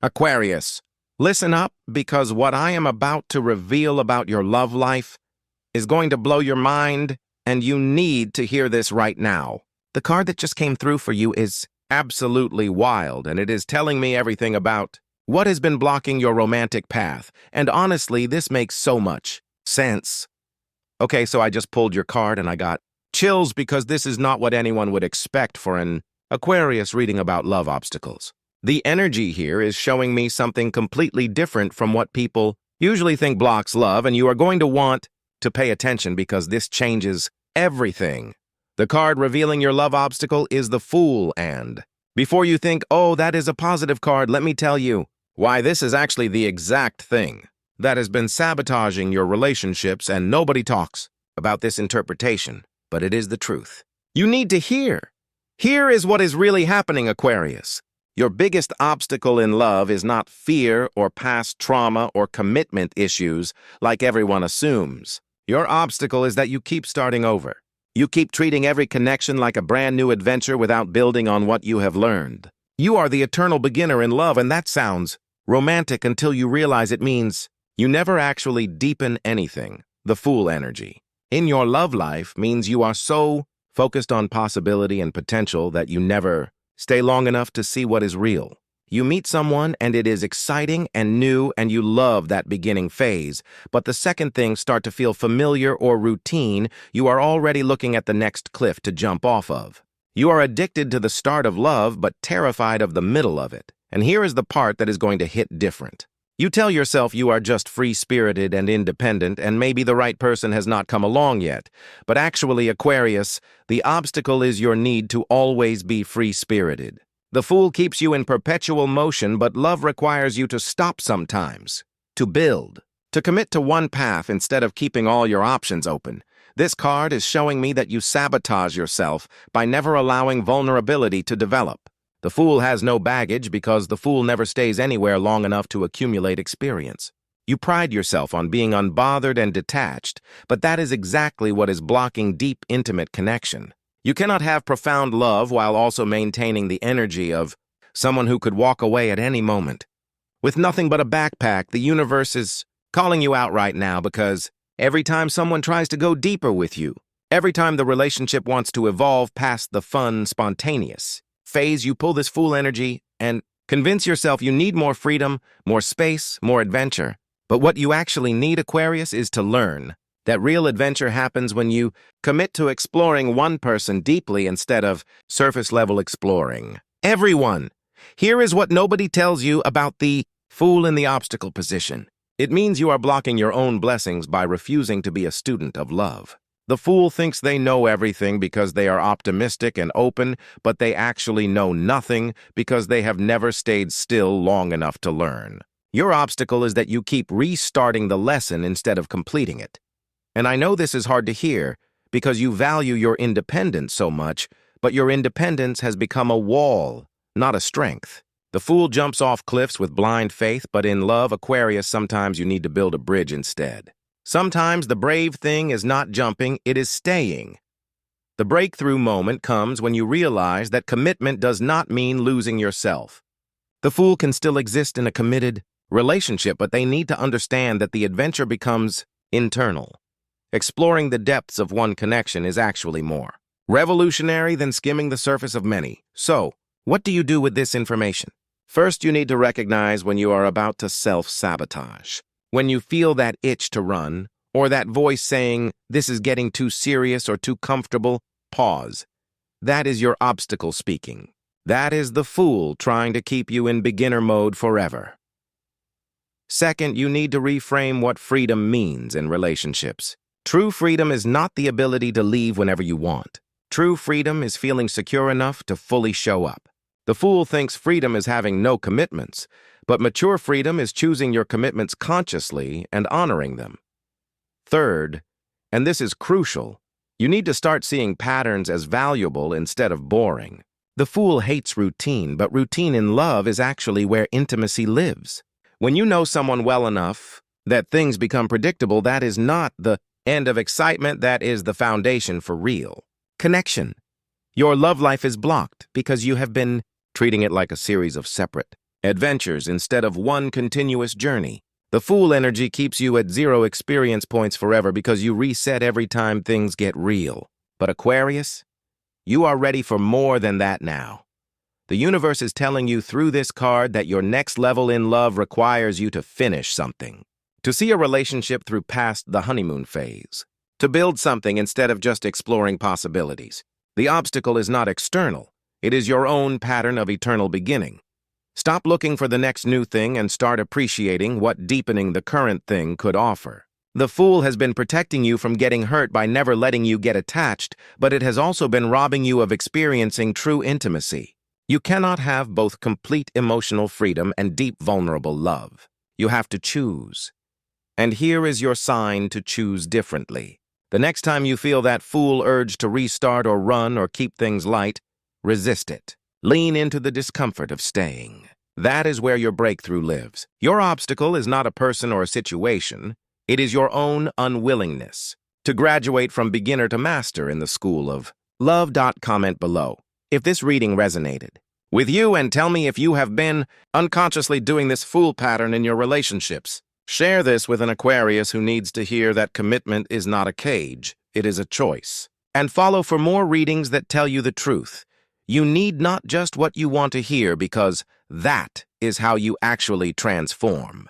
Aquarius, listen up because what I am about to reveal about your love life is going to blow your mind, and you need to hear this right now. The card that just came through for you is absolutely wild, and it is telling me everything about what has been blocking your romantic path. And honestly, this makes so much sense. Okay, so I just pulled your card and I got chills because this is not what anyone would expect for an Aquarius reading about love obstacles. The energy here is showing me something completely different from what people usually think blocks love, and you are going to want to pay attention because this changes everything. The card revealing your love obstacle is the Fool, and before you think, oh, that is a positive card, let me tell you why this is actually the exact thing that has been sabotaging your relationships, and nobody talks about this interpretation, but it is the truth. You need to hear. Here is what is really happening, Aquarius. Your biggest obstacle in love is not fear or past trauma or commitment issues like everyone assumes. Your obstacle is that you keep starting over. You keep treating every connection like a brand new adventure without building on what you have learned. You are the eternal beginner in love, and that sounds romantic until you realize it means you never actually deepen anything. The Fool energy in your love life means you are so focused on possibility and potential that you never stay long enough to see what is real. You meet someone and it is exciting and new and you love that beginning phase, but the second things start to feel familiar or routine, you are already looking at the next cliff to jump off of. You are addicted to the start of love but terrified of the middle of it. And here is the part that is going to hit different. You tell yourself you are just free-spirited and independent and maybe the right person has not come along yet. But actually, Aquarius, the obstacle is your need to always be free-spirited. The Fool keeps you in perpetual motion, but love requires you to stop sometimes, to build, to commit to one path instead of keeping all your options open. This card is showing me that you sabotage yourself by never allowing vulnerability to develop. The Fool has no baggage because the Fool never stays anywhere long enough to accumulate experience. You pride yourself on being unbothered and detached, but that is exactly what is blocking deep, intimate connection. You cannot have profound love while also maintaining the energy of someone who could walk away at any moment. With nothing but a backpack, the universe is calling you out right now because every time someone tries to go deeper with you, every time the relationship wants to evolve past the fun, spontaneous phase, you pull this Fool energy and convince yourself you need more freedom, more space, more adventure. But what you actually need, Aquarius, is to learn that real adventure happens when you commit to exploring one person deeply instead of surface-level exploring everyone. Here is what nobody tells you about the Fool in the obstacle position. It means you are blocking your own blessings by refusing to be a student of love. The Fool thinks they know everything because they are optimistic and open, but they actually know nothing because they have never stayed still long enough to learn. Your obstacle is that you keep restarting the lesson instead of completing it. And I know this is hard to hear because you value your independence so much, but your independence has become a wall, not a strength. The Fool jumps off cliffs with blind faith, but in love, Aquarius, sometimes you need to build a bridge instead. Sometimes the brave thing is not jumping, it is staying. The breakthrough moment comes when you realize that commitment does not mean losing yourself. The Fool can still exist in a committed relationship, but they need to understand that the adventure becomes internal. Exploring the depths of one connection is actually more revolutionary than skimming the surface of many. So, what do you do with this information? First, you need to recognize when you are about to self-sabotage. When you feel that itch to run, or that voice saying, this is getting too serious or too comfortable, pause. That is your obstacle speaking. That is the Fool trying to keep you in beginner mode forever. Second, you need to reframe what freedom means in relationships. True freedom is not the ability to leave whenever you want. True freedom is feeling secure enough to fully show up. The Fool thinks freedom is having no commitments, but mature freedom is choosing your commitments consciously and honoring them. Third, and this is crucial, you need to start seeing patterns as valuable instead of boring. The Fool hates routine, but routine in love is actually where intimacy lives. When you know someone well enough that things become predictable, that is not the end of excitement, that is the foundation for real connection. Your love life is blocked because you have been treating it like a series of separate adventures instead of one continuous journey. The Fool energy keeps you at 0 experience points forever because you reset every time things get real. But Aquarius, you are ready for more than that now. The universe is telling you through this card that your next level in love requires you to finish something. To see a relationship through past the honeymoon phase. To build something instead of just exploring possibilities. The obstacle is not external. It is your own pattern of eternal beginning. Stop looking for the next new thing and start appreciating what deepening the current thing could offer. The Fool has been protecting you from getting hurt by never letting you get attached, but it has also been robbing you of experiencing true intimacy. You cannot have both complete emotional freedom and deep vulnerable love. You have to choose. And here is your sign to choose differently. The next time you feel that Fool urge to restart or run or keep things light, resist it. Lean into the discomfort of staying. That is where your breakthrough lives. Your obstacle is not a person or a situation. It is your own unwillingness to graduate from beginner to master in the school of love. Comment below if this reading resonated with you and tell me if you have been unconsciously doing this Fool pattern in your relationships. Share this with an Aquarius who needs to hear that commitment is not a cage, it is a choice. And follow for more readings that tell you the truth. You need not just what you want to hear because that is how you actually transform.